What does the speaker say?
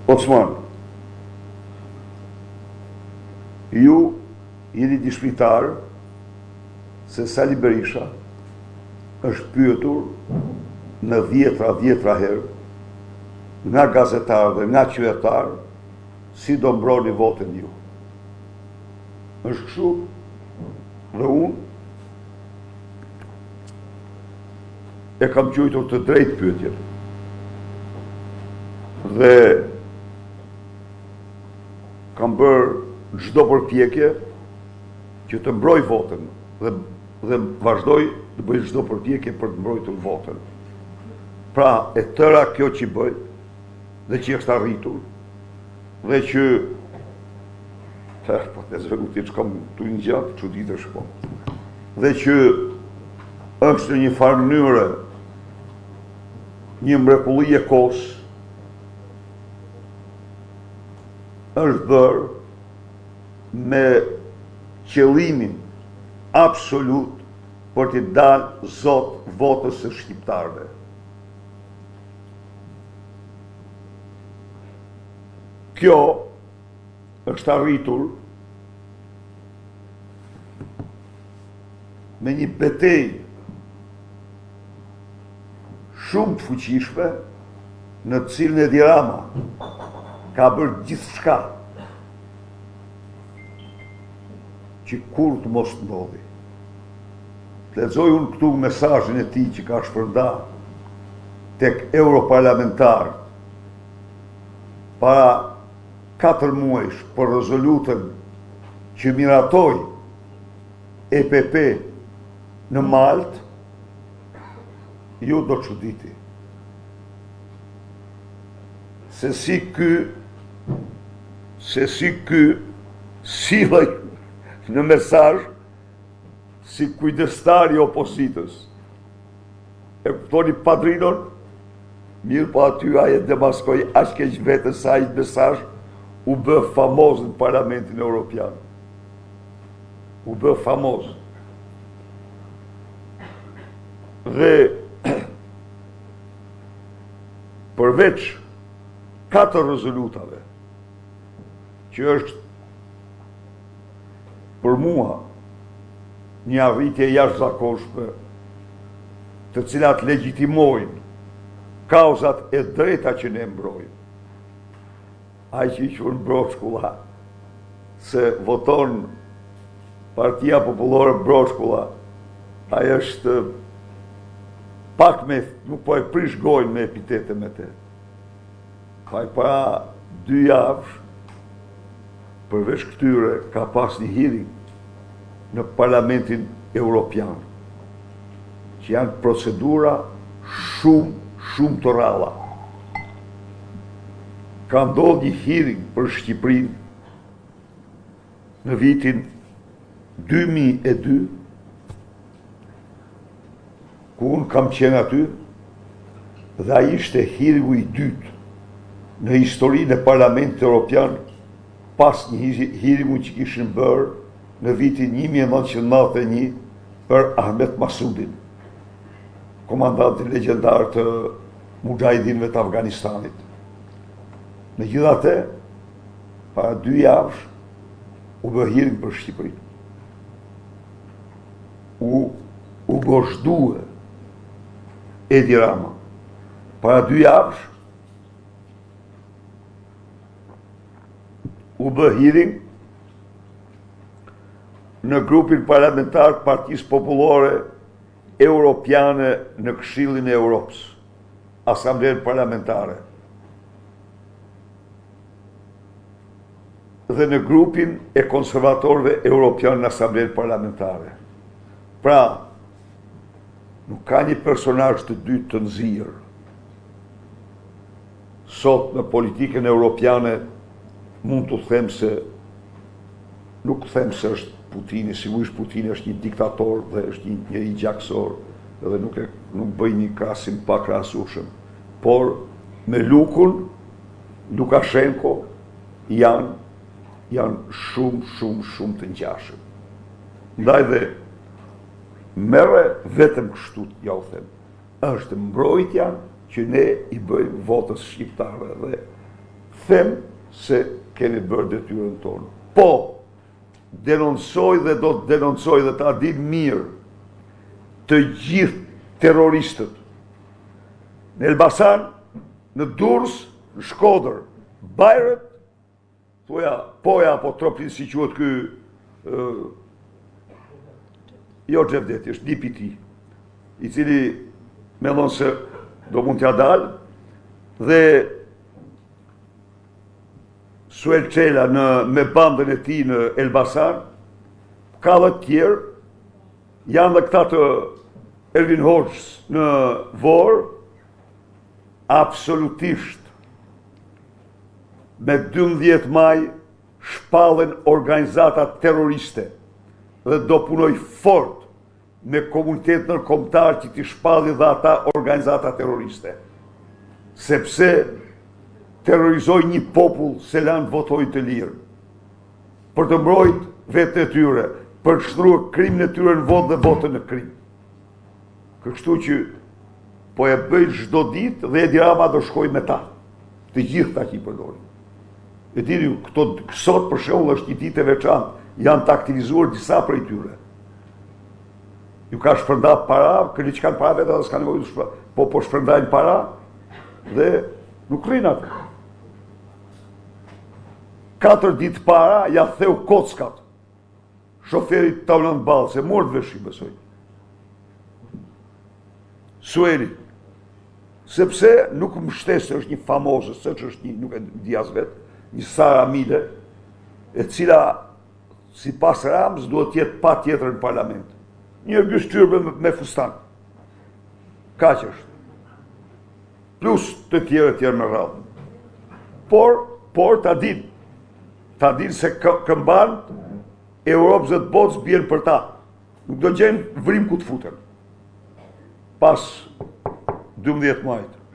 Osman, ju jeni dishmitar se Sali Berisha është pyetur në dhjetra herë nga gazetarë dhe nga qytetarë si do mbroni votën ju. Është kështu dhe unë e kam quajtur të drejtë pyetjen. Dhe kam bërë çdo përpjekje që të mbroj votën dhe vazhdoj të bëj çdo përpjekje për të mbrojtur votën. Pra, e tëra kjo që bëj dhe që është arritur dhe që po të zërutit që kam të një gjatë që ditë është po dhe që është një farë mënyre një mrekulli e kohës është bërë me qëllimin absolut për t'i dalë zot votës së shqiptarëve. Kjo është arritur me një betejë shumë të fuqishme në të cilën Edi Rama ka bërë gjithçka që kur të mos të ndodhi. Të lexoj unë këtu mesazhin e tij që ka shpërnda tek europarlamentarë para 4 muajsh për rezolutën që miratoi EPP në Maltë, ju do të çuditi. Se si ky sillej në mesazh si kujdestari i opozitës. E kuptoni padrinon? Mirë po aty ai e demaskoi aq keq vetën sa ai mesazh u bë famoz në Parlamentin Evropian. U bë famoz. Dhe përveç 4 rezolutave që është për mua një arritje jashtëzakonshme të cilat legjitimojnë kauzat e drejta që ne mbrojmë. Ai që i quhen Broshkulla, se voton Partia Popullore Broshkulla, ai është pak me, nuk po e prish gojnë me epitete me te. Ai para 2 javë, përveç këtyre, ka pas një hearing në Parlamentin Evropian, që janë procedura shumë të ralla. Ka ndodhur një hearing për Shqipërinë në vitin 2002, ku unë kam qenë aty, dhe ai ishte hearingu i dytë në historinë e Parlamentit Evropian pas një hearingu që kishin bërë në vitin 1991 për Ahmet Masudin, komandantin legjendar të Mujahidinëve të Afganistanit. Megjithatë, para 2 javësh u bë hearing për Shqipërinë. U goshdue Edi Rama. Para 2 javësh u bë hearing në grupin parlamentar të Partisë Popullore Europiane në Këshillin e Europës, Asamblen Parlamentare. Dhe në grupin e konservatorëve Europian në Asamblen Parlamentare. Pra, nuk ka një personazh të dytë të nxirr. Sot në politikën europiane mund të them se nuk them se është Putini, sigurisht Putini është një diktator dhe është një i gjaksor dhe nuk bëj një krahasim pa krahasueshëm. Por me Lukun, Lukashenko janë shumë të ngjashëm. Ndaj dhe merre vetëm kështu, ja u them. Është mbrojtja që ne i bëjmë votës shqiptare dhe them se kemi bërë detyrën tonë. Po, denoncoj dhe do të denoncoj dhe ta di mirë të gjithë terroristët në Elbasan, në Durrës, në Shkodër, Bajrët, thoja, poja apo tropin si quhet ky jo Xhevdeti, është DPT, i cili me thonë se do mund t'ja dalë, dhe Suel Çela me bandën e tij në Elbasan, ka dhe tjerë, janë dhe këta të Ervin Hoxhës në Vorë, absolutisht me 12 maj shpallen organizata terroriste dhe do punoj fort me komunitet ndërkombëtar që t'i shpallin dhe ata organizata terroriste. Sepse terrorizoj një popull se lanë votoj të lirë, për të mbrojt vetë e tyre, për të shtruar krimin e tyre në votë dhe votën në krim. Kështu që po e bëjnë çdo ditë dhe Edi Rama do shkoj me ta, të gjithë ta që i përdorin. E dini ju, sot për shembull është një ditë e veçantë, janë të aktivizuar disa prej tyre. Ju ka shpërndarë para, këni që kanë para vetë dhe s'ka nevojë të shpërndajnë, po shpërndajnë para dhe nuk rrinë atë. 4 ditë para, ja theu kockat, shoferit të unë në balë, se mërë të veshim, besoj. Sueli, sepse nuk më shtesë se është një famozë, se që është një, nuk e di as vetë, një Sara Mile, e cila, si pas Ramës, duhet jetë pa tjetër në parlament. Një gështyrbe me fustan. Ka që është. Plus të tjerë me radhë. Por ta din se këmban Europës dhe të botës bjenë për ta. Nuk do gjenë vrim ku të futen. Pas 12 majtë.